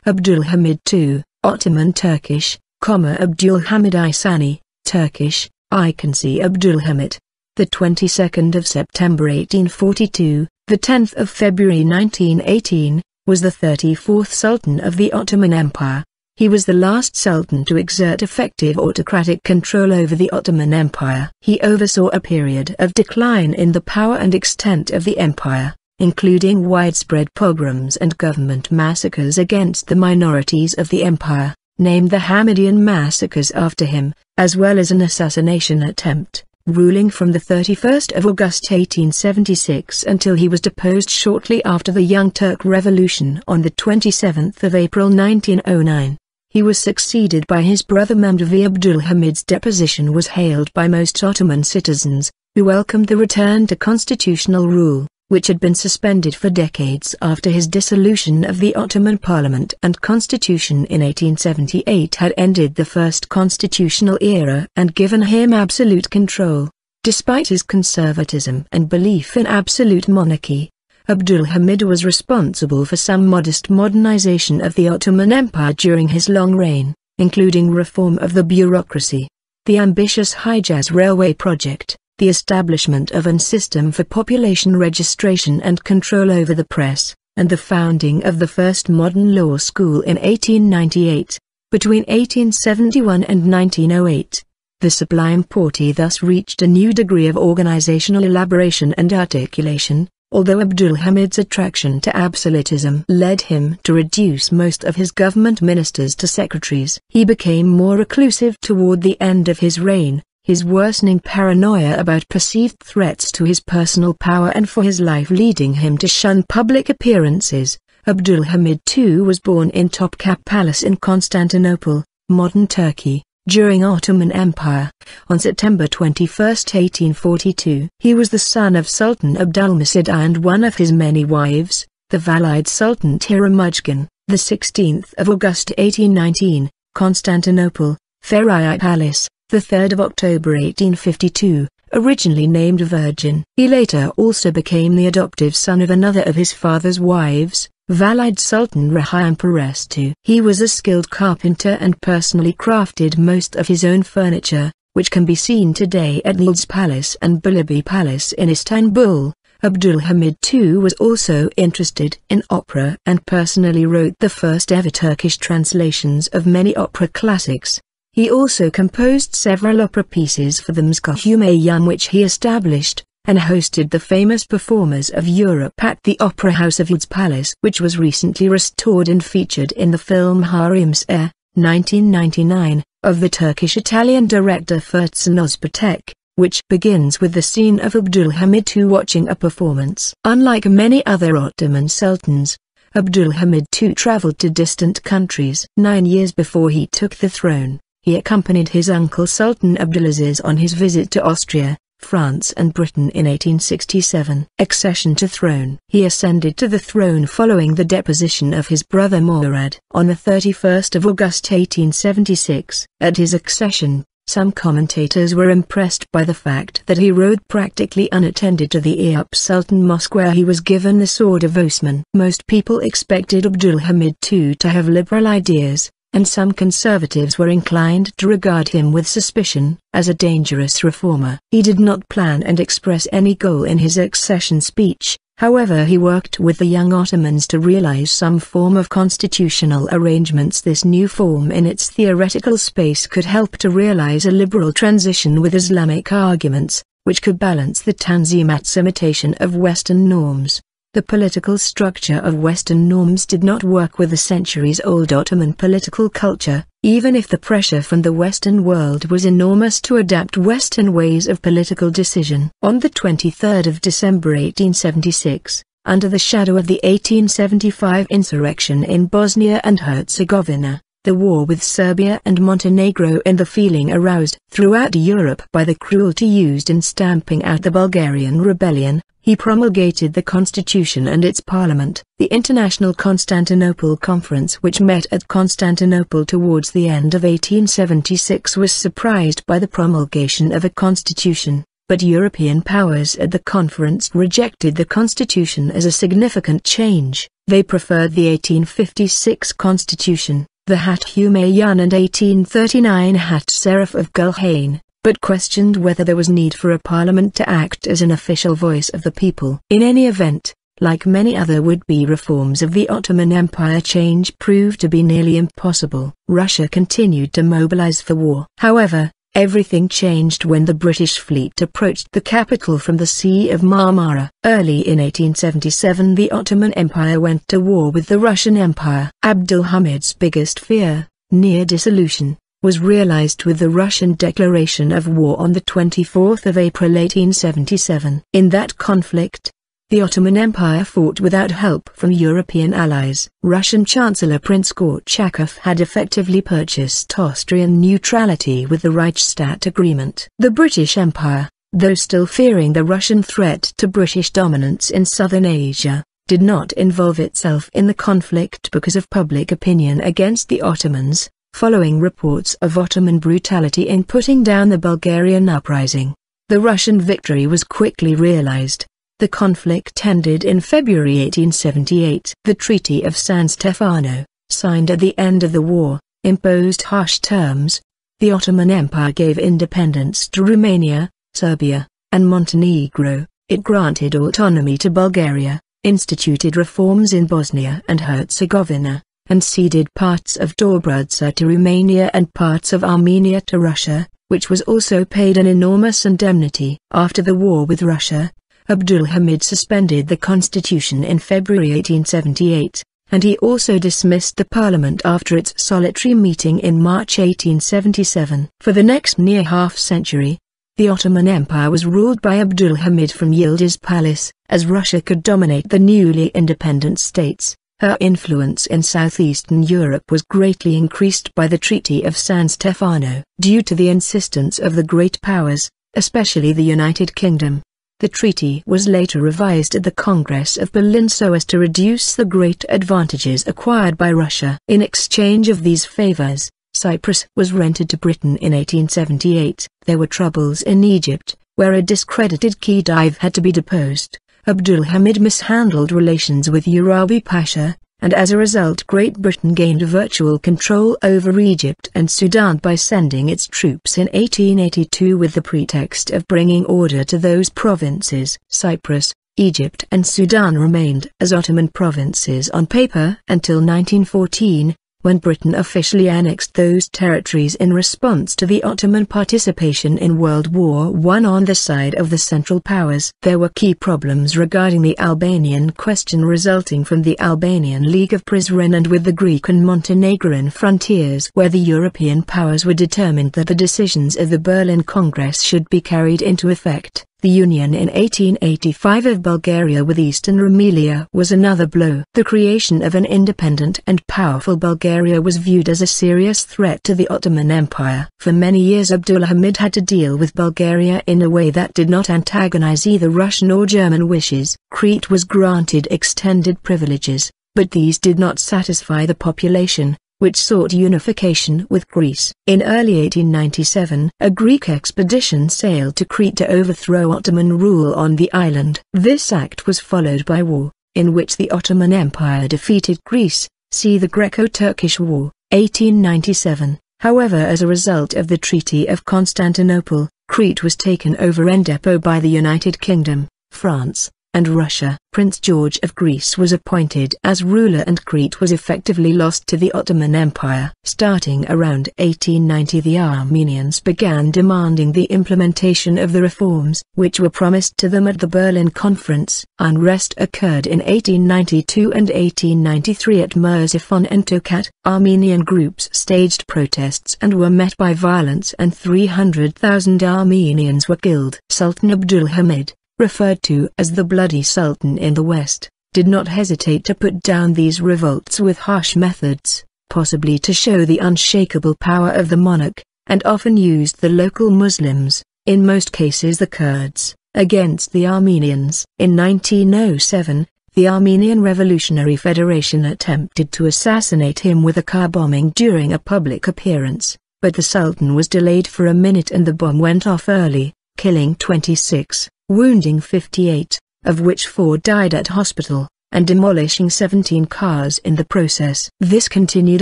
Abdülhamid II, Ottoman Turkish, Abdülhamid İhsani, Turkish, İkinci Abdülhamid. The 22nd of September 1842, the 10th of February 1918, was the 34th Sultan of the Ottoman Empire. He was the last Sultan to exert effective autocratic control over the Ottoman Empire. He oversaw a period of decline in the power and extent of the empire, including widespread pogroms and government massacres against the minorities of the empire, named the Hamidian massacres after him, as well as an assassination attempt, ruling from the 31st of August 1876 until he was deposed shortly after the Young Turk Revolution on the 27th of April 1909. He was succeeded by his brother Mehmed. Abdülhamid's deposition was hailed by most Ottoman citizens, who welcomed the return to constitutional rule, which had been suspended for decades after his dissolution of the Ottoman Parliament and Constitution in 1878 had ended the first constitutional era and given him absolute control. Despite his conservatism and belief in absolute monarchy, Abdülhamid was responsible for some modest modernization of the Ottoman Empire during his long reign, including reform of the bureaucracy, the ambitious Hijaz Railway project, the establishment of a system for population registration and control over the press, and the founding of the first modern law school in 1898. Between 1871 and 1908, the Sublime Porte thus reached a new degree of organizational elaboration and articulation, although Abdülhamid's attraction to absolutism led him to reduce most of his government ministers to secretaries. He became more reclusive toward the end of his reign, his worsening paranoia about perceived threats to his personal power and for his life leading him to shun public appearances. Abdülhamid II was born in Topkapı Palace in Constantinople, modern Turkey, during Ottoman Empire, on September 21, 1842. He was the son of Sultan Abdülhamid and one of his many wives, the Valide Sultan Tiramujgan, the 16th of August 1819, Constantinople, Feraye Palace, the 3rd of October 1852, originally named Virgin. He later also became the adoptive son of another of his father's wives, Valide Sultan Rahian Perestu. He was a skilled carpenter and personally crafted most of his own furniture, which can be seen today at Yıldız Palace and Belgesel Palace in Istanbul. Abdülhamid II was also interested in opera and personally wrote the first ever Turkish translations of many opera classics. He also composed several opera pieces for the Mzkahumayun which he established, and hosted the famous performers of Europe at the Opera House of Yıldız Palace, which was recently restored and featured in the film Harims 1999, of the Turkish-Italian director Furtsun Özpetek, which begins with the scene of Abdülhamid II watching a performance. Unlike many other Ottoman sultans, Abdülhamid II traveled to distant countries. 9 years before he took the throne, he accompanied his uncle Sultan Abdülaziz on his visit to Austria, France and Britain in 1867. Accession to throne. He ascended to the throne following the deposition of his brother Murad on the 31st of August 1876. At his accession, some commentators were impressed by the fact that he rode practically unattended to the Eyüp Sultan Mosque where he was given the sword of Osman. Most people expected Abdülhamid II to have liberal ideas, and some conservatives were inclined to regard him with suspicion as a dangerous reformer. He did not plan and express any goal in his accession speech, however he worked with the young Ottomans to realize some form of constitutional arrangements. This new form in its theoretical space could help to realize a liberal transition with Islamic arguments, which could balance the Tanzimat's imitation of Western norms. The political structure of Western norms did not work with the centuries-old Ottoman political culture, even if the pressure from the Western world was enormous to adapt Western ways of political decision. On the 23rd of December 1876, under the shadow of the 1875 insurrection in Bosnia and Herzegovina, the war with Serbia and Montenegro and the feeling aroused throughout Europe by the cruelty used in stamping out the Bulgarian rebellion, he promulgated the constitution and its parliament. The International Constantinople Conference, which met at Constantinople towards the end of 1876, was surprised by the promulgation of a constitution, but European powers at the conference rejected the constitution as a significant change. They preferred the 1856 constitution, the Hat-Humayun and 1839 Hat-Serif of Gulhane, but questioned whether there was need for a parliament to act as an official voice of the people. In any event, like many other would-be reforms of the Ottoman Empire, change proved to be nearly impossible. Russia continued to mobilize for war. However, everything changed when the British fleet approached the capital from the Sea of Marmara. Early in 1877 the Ottoman Empire went to war with the Russian Empire. Abdulhamid's biggest fear, near dissolution, was realized with the Russian declaration of war on the 24th of April 1877. In that conflict, the Ottoman Empire fought without help from European allies. Russian Chancellor Prince Gorchakov had effectively purchased Austrian neutrality with the Reichsstadt Agreement. The British Empire, though still fearing the Russian threat to British dominance in southern Asia, did not involve itself in the conflict because of public opinion against the Ottomans, following reports of Ottoman brutality in putting down the Bulgarian uprising. The Russian victory was quickly realized. The conflict ended in February 1878. The Treaty of San Stefano, signed at the end of the war, imposed harsh terms. The Ottoman Empire gave independence to Romania, Serbia, and Montenegro. It granted autonomy to Bulgaria, instituted reforms in Bosnia and Herzegovina, and ceded parts of Dobrudza to Romania and parts of Armenia to Russia, which was also paid an enormous indemnity. After the war with Russia, Abdulhamid suspended the constitution in February 1878, and he also dismissed the parliament after its solitary meeting in March 1877. For the next near half-century, the Ottoman Empire was ruled by Abdulhamid from Yıldız Palace. As Russia could dominate the newly independent states, her influence in southeastern Europe was greatly increased by the Treaty of San Stefano. Due to the insistence of the great powers, especially the United Kingdom, the treaty was later revised at the Congress of Berlin so as to reduce the great advantages acquired by Russia. In exchange of these favors, Cyprus was rented to Britain in 1878. There were troubles in Egypt, where a discredited Khedive had to be deposed. Abdulhamid mishandled relations with Urabi Pasha, and as a result Great Britain gained virtual control over Egypt and Sudan by sending its troops in 1882 with the pretext of bringing order to those provinces. Cyprus, Egypt and Sudan remained as Ottoman provinces on paper until 1914, when Britain officially annexed those territories in response to the Ottoman participation in World War I on the side of the Central Powers. There were key problems regarding the Albanian question resulting from the Albanian League of Prizren and with the Greek and Montenegrin frontiers, where the European powers were determined that the decisions of the Berlin Congress should be carried into effect. The union in 1885 of Bulgaria with Eastern Rumelia was another blow. The creation of an independent and powerful Bulgaria was viewed as a serious threat to the Ottoman Empire. For many years Abdulhamid had to deal with Bulgaria in a way that did not antagonize either Russian or German wishes. Crete was granted extended privileges, but these did not satisfy the population, which sought unification with Greece. In early 1897, a Greek expedition sailed to Crete to overthrow Ottoman rule on the island. This act was followed by war, in which the Ottoman Empire defeated Greece. See the Greco-Turkish War, 1897. However, as a result of the Treaty of Constantinople, Crete was taken over en depot by the United Kingdom, France, and Russia. Prince George of Greece was appointed as ruler and Crete was effectively lost to the Ottoman Empire. Starting around 1890 the Armenians began demanding the implementation of the reforms which were promised to them at the Berlin Conference. Unrest occurred in 1892 and 1893 at Mersifon and Tokat. Armenian groups staged protests and were met by violence and 300,000 Armenians were killed. Sultan Abdulhamid, referred to as the Bloody Sultan in the West, did not hesitate to put down these revolts with harsh methods, possibly to show the unshakable power of the monarch, and often used the local Muslims, in most cases the Kurds, against the Armenians. In 1907, the Armenian Revolutionary Federation attempted to assassinate him with a car bombing during a public appearance, but the Sultan was delayed for a minute and the bomb went off early. killing 26, wounding 58, of which 4 died at hospital, and demolishing 17 cars in the process. This continued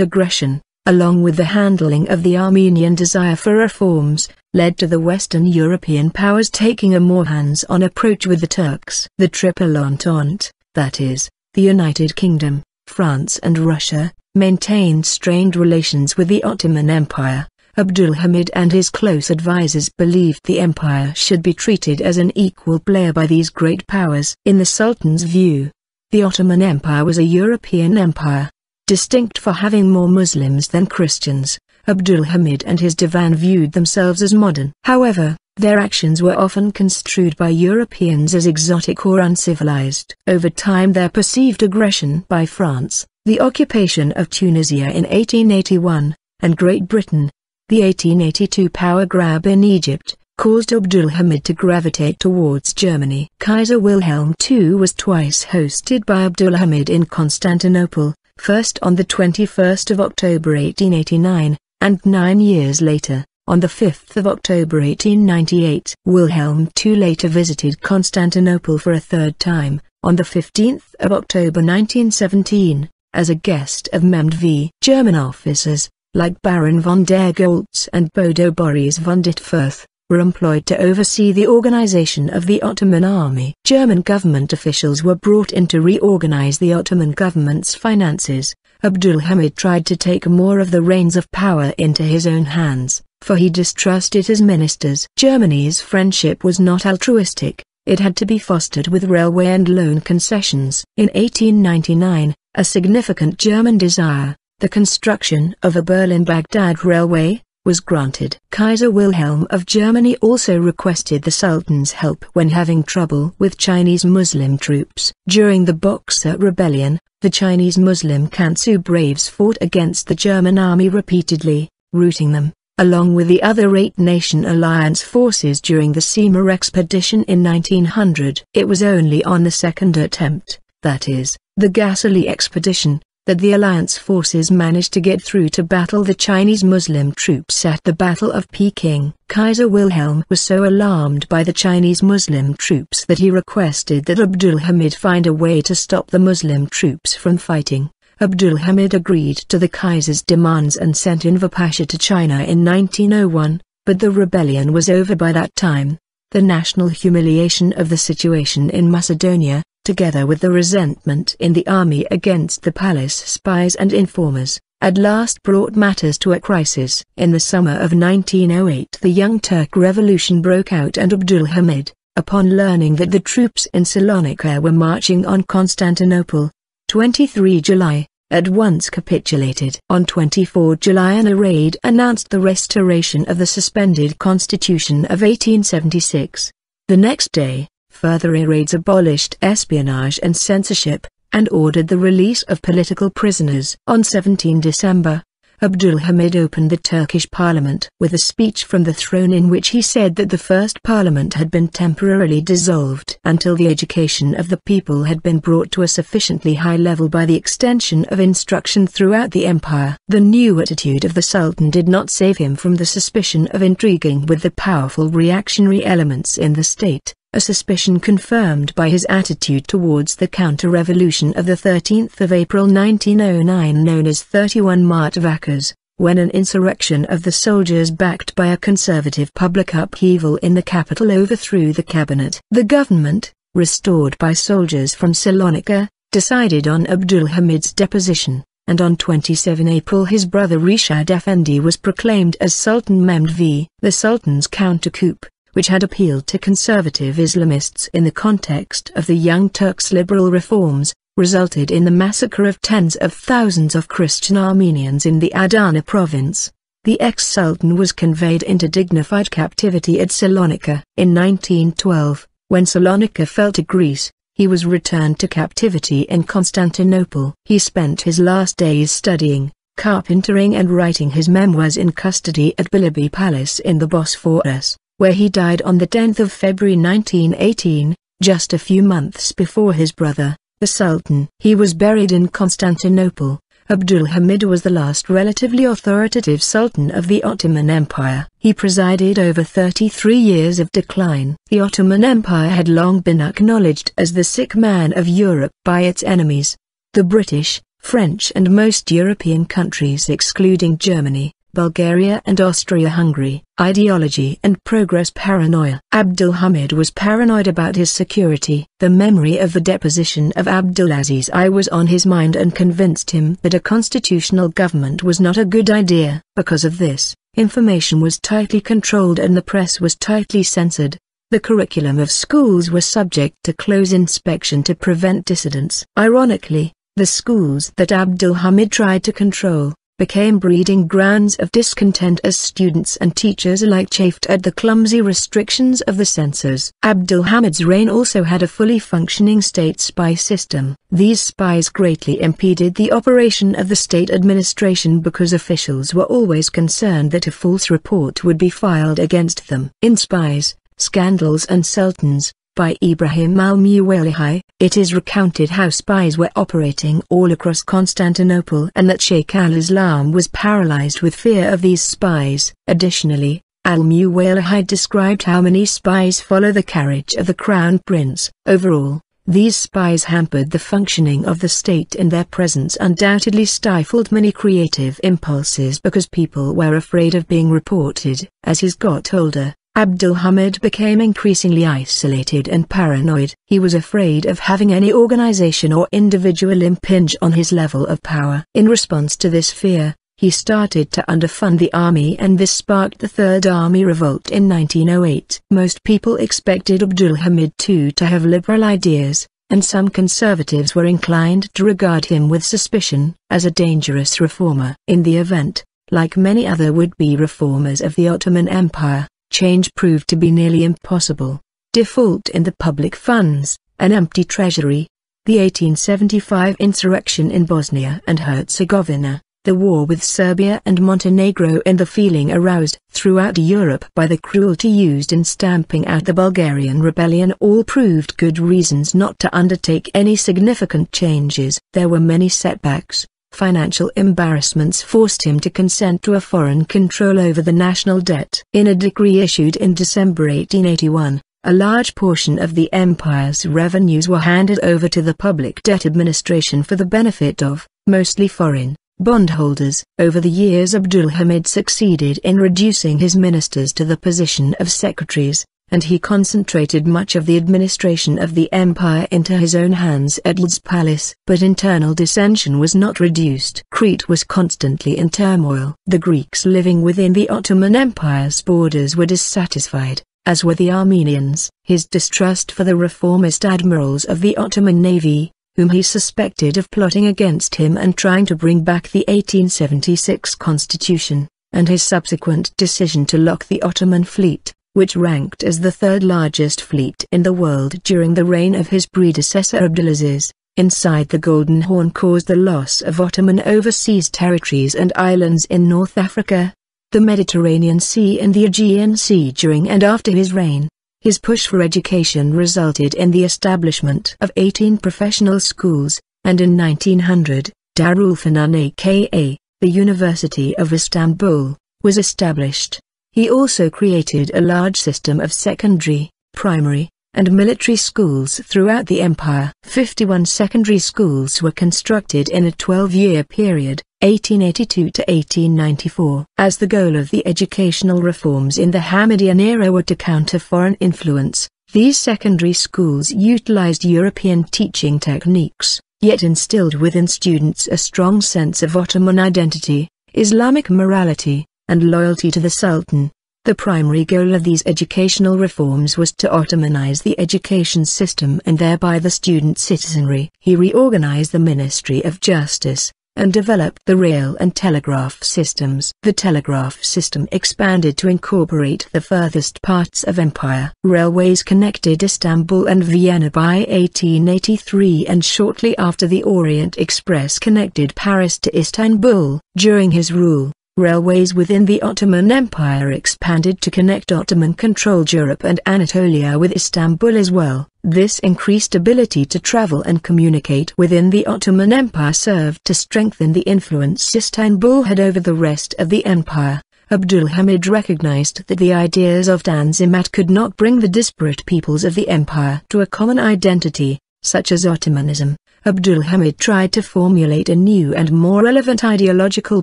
aggression, along with the handling of the Armenian desire for reforms, led to the Western European powers taking a more hands-on approach with the Turks. The Triple Entente, that is, the United Kingdom, France and Russia, maintained strained relations with the Ottoman Empire. Abdulhamid and his close advisors believed the empire should be treated as an equal player by these great powers. In the Sultan's view, the Ottoman Empire was a European empire, distinct for having more Muslims than Christians. Abdulhamid and his divan viewed themselves as modern. However, their actions were often construed by Europeans as exotic or uncivilized. Over time, their perceived aggression by France, the occupation of Tunisia in 1881, and Great Britain, the 1882 power grab in Egypt, caused Abdulhamid to gravitate towards Germany. Kaiser Wilhelm II was twice hosted by Abdulhamid in Constantinople, first on the 21st of October 1889, and 9 years later, on the 5th of October 1898. Wilhelm II later visited Constantinople for a third time, on the 15th of October 1917, as a guest of Mehmed V. German officers, like Baron von der Goltz and Bodo Boris von Dittfurth, were employed to oversee the organization of the Ottoman army. German government officials were brought in to reorganize the Ottoman government's finances. Abdulhamid tried to take more of the reins of power into his own hands, for he distrusted his ministers. Germany's friendship was not altruistic, it had to be fostered with railway and loan concessions. In 1899, a significant German desire, the construction of a Berlin-Baghdad railway, was granted. Kaiser Wilhelm of Germany also requested the Sultan's help when having trouble with Chinese Muslim troops. During the Boxer Rebellion, the Chinese Muslim Kansu braves fought against the German army repeatedly, routing them, along with the other 8-nation alliance forces during the Seymour expedition in 1900. It was only on the second attempt, that is, the Gassali expedition, that the alliance forces managed to get through to battle the Chinese Muslim troops at the Battle of Peking. Kaiser Wilhelm was so alarmed by the Chinese Muslim troops that he requested that Abdulhamid find a way to stop the Muslim troops from fighting. Abdulhamid agreed to the Kaiser's demands and sent Enver Pasha to China in 1901, but the rebellion was over by that time. The national humiliation of the situation in Macedonia, together with the resentment in the army against the palace spies and informers, at last brought matters to a crisis. In the summer of 1908 the Young Turk Revolution broke out and Abdulhamid, upon learning that the troops in Salonika were marching on Constantinople, 23 July, at once capitulated. On 24 July a raid announced the restoration of the suspended constitution of 1876. The next day, further raids abolished espionage and censorship, and ordered the release of political prisoners. On 17 December, Abdulhamid opened the Turkish parliament with a speech from the throne in which he said that the first parliament had been temporarily dissolved until the education of the people had been brought to a sufficiently high level by the extension of instruction throughout the empire. The new attitude of the Sultan did not save him from the suspicion of intriguing with the powerful reactionary elements in the state, a suspicion confirmed by his attitude towards the counter-revolution of the 13th of April 1909 known as 31 Mart Vakas, when an insurrection of the soldiers backed by a conservative public upheaval in the capital overthrew the cabinet. The government, restored by soldiers from Salonika, decided on Abdulhamid's deposition, and on 27 April his brother Rishad Effendi was proclaimed as Sultan Mehmed V. The Sultan's counter-coup, which had appealed to conservative Islamists in the context of the Young Turks' liberal reforms, resulted in the massacre of tens of thousands of Christian Armenians in the Adana province. The ex-Sultan was conveyed into dignified captivity at Salonika. In 1912, when Salonika fell to Greece, he was returned to captivity in Constantinople. He spent his last days studying, carpentering and writing his memoirs in custody at Bilibi Palace in the Bosphorus, where he died on the 10th of February 1918, just a few months before his brother, the Sultan. He was buried in Constantinople, Abdülhamid was the last relatively authoritative sultan of the Ottoman Empire. He presided over 33 years of decline. The Ottoman Empire had long been acknowledged as the sick man of Europe by its enemies. The British, French and most European countries excluding Germany, Bulgaria and Austria-Hungary. Ideology and progress paranoia. Abdulhamid was paranoid about his security. The memory of the deposition of Abdulaziz I was on his mind and convinced him that a constitutional government was not a good idea. Because of this, information was tightly controlled and the press was tightly censored. The curriculum of schools was subject to close inspection to prevent dissidents. Ironically, the schools that Abdulhamid tried to control became breeding grounds of discontent as students and teachers alike chafed at the clumsy restrictions of the censors. Abdulhamid's reign also had a fully functioning state spy system. These spies greatly impeded the operation of the state administration because officials were always concerned that a false report would be filed against them. In Spies, Scandals and Sultans, by Ibrahim al-Muwallih, it is recounted how spies were operating all across Constantinople and that Sheikh al-Islam was paralyzed with fear of these spies. Additionally, al-Muwallih described how many spies follow the carriage of the crown prince. Overall, these spies hampered the functioning of the state and their presence undoubtedly stifled many creative impulses because people were afraid of being reported. As he got older, Abdulhamid became increasingly isolated and paranoid. He was afraid of having any organization or individual impinge on his level of power. In response to this fear, he started to underfund the army and this sparked the Third Army Revolt in 1908. Most people expected Abdulhamid II to have liberal ideas, and some conservatives were inclined to regard him with suspicion as a dangerous reformer. In the event, like many other would-be reformers of the Ottoman Empire, change proved to be nearly impossible. Default in the public funds, an empty treasury, the 1875 insurrection in Bosnia and Herzegovina, the war with Serbia and Montenegro and the feeling aroused throughout Europe by the cruelty used in stamping out the Bulgarian rebellion all proved good reasons not to undertake any significant changes. There were many setbacks. Financial embarrassments forced him to consent to a foreign control over the national debt. In a decree issued in December 1881, a large portion of the empire's revenues were handed over to the public debt administration for the benefit of, mostly foreign, bondholders. Over the years Abdulhamid succeeded in reducing his ministers to the position of secretaries, and he concentrated much of the administration of the empire into his own hands at Yıldız Palace. But internal dissension was not reduced. Crete was constantly in turmoil. The Greeks living within the Ottoman Empire's borders were dissatisfied, as were the Armenians. His distrust for the reformist admirals of the Ottoman navy, whom he suspected of plotting against him and trying to bring back the 1876 constitution, and his subsequent decision to lock the Ottoman fleet, which ranked as the third largest fleet in the world during the reign of his predecessor Abdulaziz, inside the Golden Horn caused the loss of Ottoman overseas territories and islands in North Africa, the Mediterranean Sea and the Aegean Sea during and after his reign. His push for education resulted in the establishment of 18 professional schools, and in 1900, Darülfünun aka, the University of Istanbul, was established. He also created a large system of secondary, primary, and military schools throughout the empire. 51 secondary schools were constructed in a 12-year period, 1882 to 1894. As the goal of the educational reforms in the Hamidian era were to counter foreign influence, these secondary schools utilized European teaching techniques, yet instilled within students a strong sense of Ottoman identity, Islamic morality, and loyalty to the Sultan. The primary goal of these educational reforms was to Ottomanize the education system and thereby the student citizenry. He reorganized the Ministry of Justice, and developed the rail and telegraph systems. The telegraph system expanded to incorporate the furthest parts of empire. Railways connected Istanbul and Vienna by 1883 and shortly after the Orient Express connected Paris to Istanbul. During his rule, Railways within the Ottoman Empire expanded to connect Ottoman-controlled Europe and Anatolia with Istanbul as well. This increased ability to travel and communicate within the Ottoman Empire served to strengthen the influence Istanbul had over the rest of the empire. Abdülhamid recognized that the ideas of Tanzimat could not bring the disparate peoples of the empire to a common identity, such as Ottomanism. Abdülhamid tried to formulate a new and more relevant ideological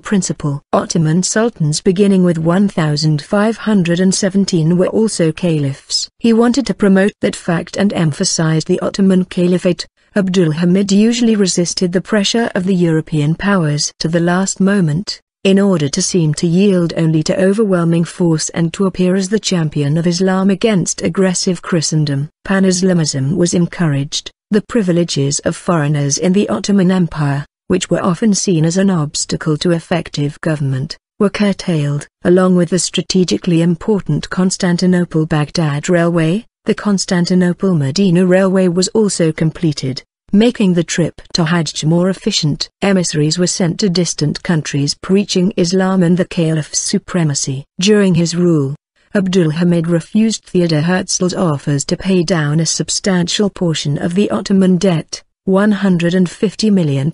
principle. Ottoman sultans beginning with 1517 were also caliphs. He wanted to promote that fact and emphasize the Ottoman Caliphate. Abdülhamid usually resisted the pressure of the European powers to the last moment, in order to seem to yield only to overwhelming force and to appear as the champion of Islam against aggressive Christendom. Pan-Islamism was encouraged. The privileges of foreigners in the Ottoman Empire, which were often seen as an obstacle to effective government, were curtailed. Along with the strategically important Constantinople-Baghdad Railway, the Constantinople-Medina Railway was also completed, making the trip to Hajj more efficient. Emissaries were sent to distant countries preaching Islam and the Caliph's supremacy. During his rule, Abdülhamid refused Theodor Herzl's offers to pay down a substantial portion of the Ottoman debt, £150 million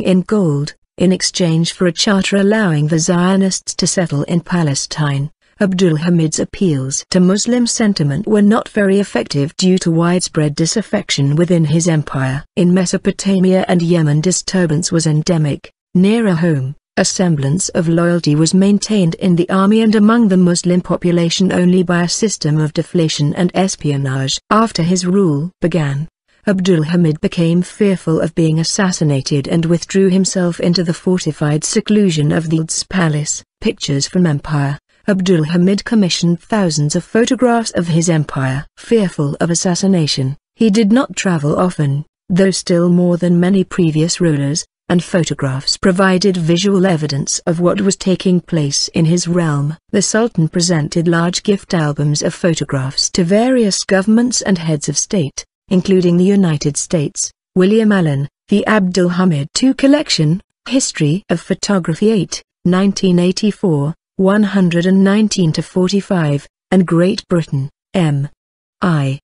in gold, in exchange for a charter allowing the Zionists to settle in Palestine. Abdülhamid's appeals to Muslim sentiment were not very effective due to widespread disaffection within his empire. In Mesopotamia and Yemen disturbance was endemic. Nearer home, a semblance of loyalty was maintained in the army and among the Muslim population only by a system of deflation and espionage. After his rule began, Abdülhamid became fearful of being assassinated and withdrew himself into the fortified seclusion of the Yıldız Palace. Pictures from Empire. Abdülhamid commissioned thousands of photographs of his empire. Fearful of assassination, he did not travel often, though still more than many previous rulers, and photographs provided visual evidence of what was taking place in his realm. The Sultan presented large gift albums of photographs to various governments and heads of state, including the United States. William Allen, The Abdülhamid II Collection, History of Photography 8, 1984, 119-45, and Great Britain, M.I.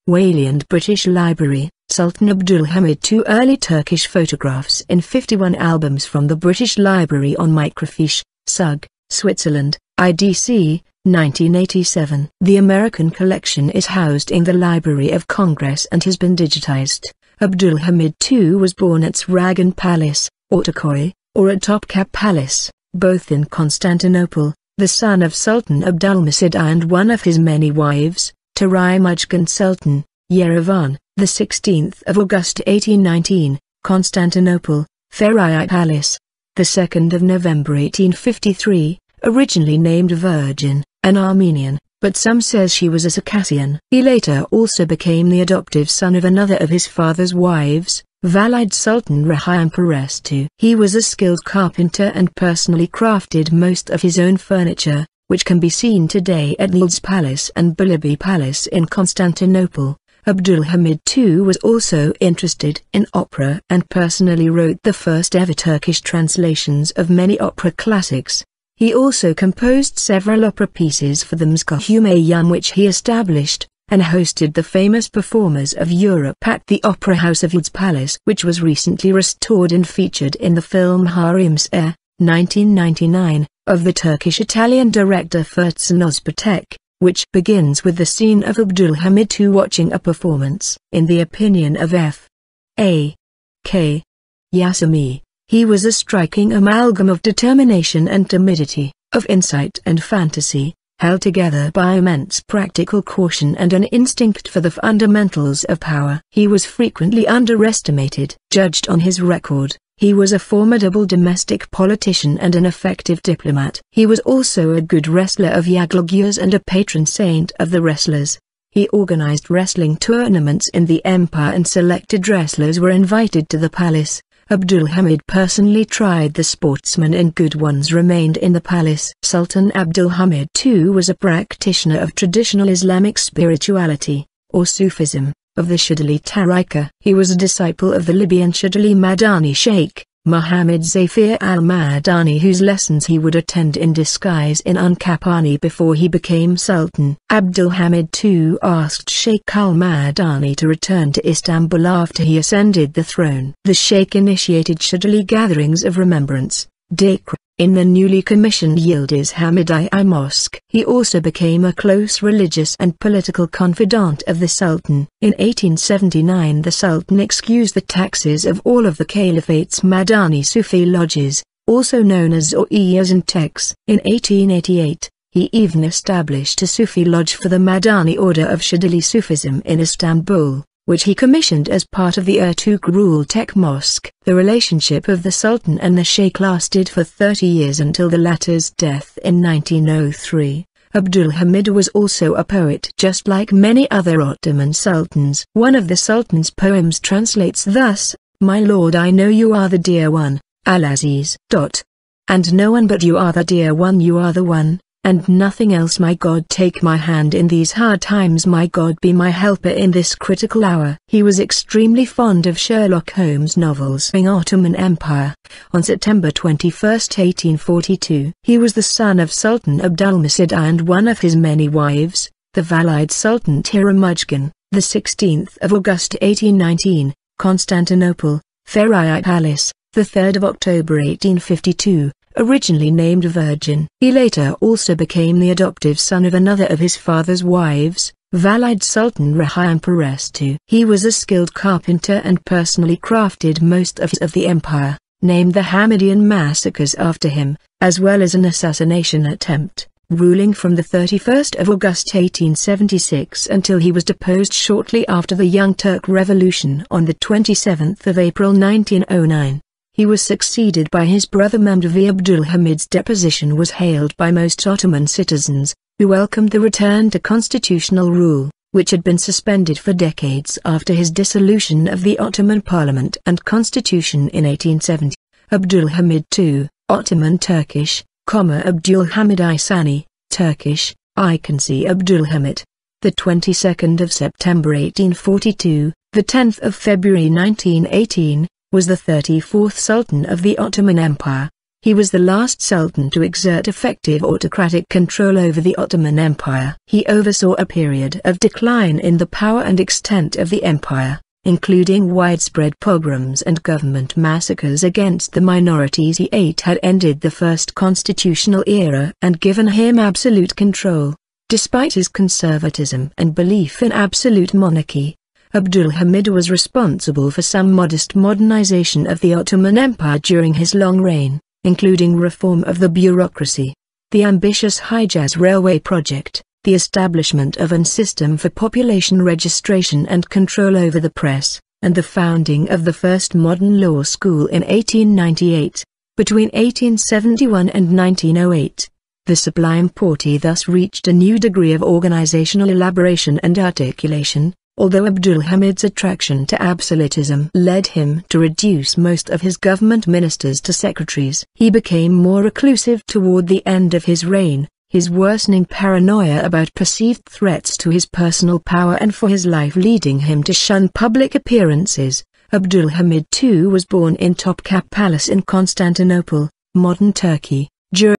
Wayland British Library, Sultan Abdülhamid II Early Turkish Photographs in 51 albums from the British Library on microfiche, Zug, Switzerland, IDC, 1987. The American collection is housed in the Library of Congress and has been digitized. Abdülhamid II was born at Sragan Palace, Ortaköy, or at Topkapı Palace, both in Constantinople, the son of Sultan Abdülhamid I and one of his many wives, Turay Mujgan Sultan, Yerevan, the 16th of August 1819, Constantinople, Feraye Palace, the 2nd of November 1853, originally named Virgin, an Armenian, but some says she was a Circassian. He later also became the adoptive son of another of his father's wives, Valide Sultan Rahim Perest II. He was a skilled carpenter and personally crafted most of his own furniture, which can be seen today at Yıldız Palace and Bulabi Palace in Constantinople. Abdülhamid II was also interested in opera and personally wrote the first ever Turkish translations of many opera classics. He also composed several opera pieces for the Mzkahumayam which he established, and hosted the famous performers of Europe at the Opera House of Yıldız Palace, which was recently restored and featured in the film Harimse, 1999, of the Turkish-Italian director Fertsan Özpetek, which begins with the scene of Abdülhamid II watching a performance. In the opinion of F. A. K. Yasami, he was a striking amalgam of determination and timidity, of insight and fantasy, held together by immense practical caution and an instinct for the fundamentals of power. He was frequently underestimated. Judged on his record, he was a formidable domestic politician and an effective diplomat. He was also a good wrestler of Yaglogyias and a patron saint of the wrestlers. He organized wrestling tournaments in the empire and selected wrestlers were invited to the palace. Abdülhamid personally tried the sportsmen and good ones remained in the palace. Sultan Abdülhamid II was a practitioner of traditional Islamic spirituality, or Sufism, of the Shadili Tariqa. He was a disciple of the Libyan Shadili Madani Sheikh, Muhammad Zafir al-Madani, whose lessons he would attend in disguise in Unkapanı before he became Sultan. Abdülhamid II asked Sheikh al-Madani to return to Istanbul after he ascended the throne. The Sheikh initiated Shadali gatherings of remembrance, dhikr, in the newly commissioned Yıldız Camiine mosque. He also became a close religious and political confidant of the Sultan. In 1879 the Sultan excused the taxes of all of the Caliphate's Madani Sufi lodges, also known as Zawiyyas and Tex. In 1888, he even established a Sufi lodge for the Madani order of Shadali Sufism in Istanbul, which he commissioned as part of the Ertuğrul Tek Mosque. The relationship of the Sultan and the Sheikh lasted for 30 years until the latter's death in 1903. Abdulhamid was also a poet just like many other Ottoman sultans. One of the Sultan's poems translates thus: "My lord, I know you are the dear one, Al-Aziz. And no one but you are the dear one, you are the one, and nothing else. My God, take my hand in these hard times. My God, be my helper in this critical hour." He was extremely fond of Sherlock Holmes novels. Ottoman Empire. On September 21, 1842, he was the son of Sultan Abdülhamid and one of his many wives, the Valide Sultan Tiramujgan. The 16th of August 1819, Constantinople, Ferai Palace. The 3rd of October 1852. Originally named Virgin. He later also became the adoptive son of another of his father's wives, Valide Sultan Rahim Perez II. He was a skilled carpenter and personally crafted most of the empire, named the Hamidian massacres after him, as well as an assassination attempt, ruling from the 31st of August 1876 until he was deposed shortly after the Young Turk Revolution on the 27th of April 1909. He was succeeded by his brother Mehmed. Abdülhamid's deposition was hailed by most Ottoman citizens, who welcomed the return to constitutional rule, which had been suspended for decades after his dissolution of the Ottoman Parliament and Constitution in 1870. Abdülhamid II, Ottoman Turkish, Abdülhamid Isani, Turkish, ikinci Abdülhamid. The 22nd of September 1842, the 10th of February 1918, was the 34th Sultan of the Ottoman Empire. He was the last Sultan to exert effective autocratic control over the Ottoman Empire. He oversaw a period of decline in the power and extent of the empire, including widespread pogroms and government massacres against the minorities. He had ended the first constitutional era and given him absolute control. Despite his conservatism and belief in absolute monarchy, Abdülhamid was responsible for some modest modernization of the Ottoman Empire during his long reign, including reform of the bureaucracy, the ambitious Hijaz railway project, the establishment of a system for population registration and control over the press, and the founding of the first modern law school in 1898. Between 1871 and 1908, the Sublime Porte thus reached a new degree of organizational elaboration and articulation. Although Abdülhamid's attraction to absolutism led him to reduce most of his government ministers to secretaries, he became more reclusive toward the end of his reign, his worsening paranoia about perceived threats to his personal power and for his life leading him to shun public appearances. Abdülhamid II was born in Topkapı Palace in Constantinople, modern Turkey, during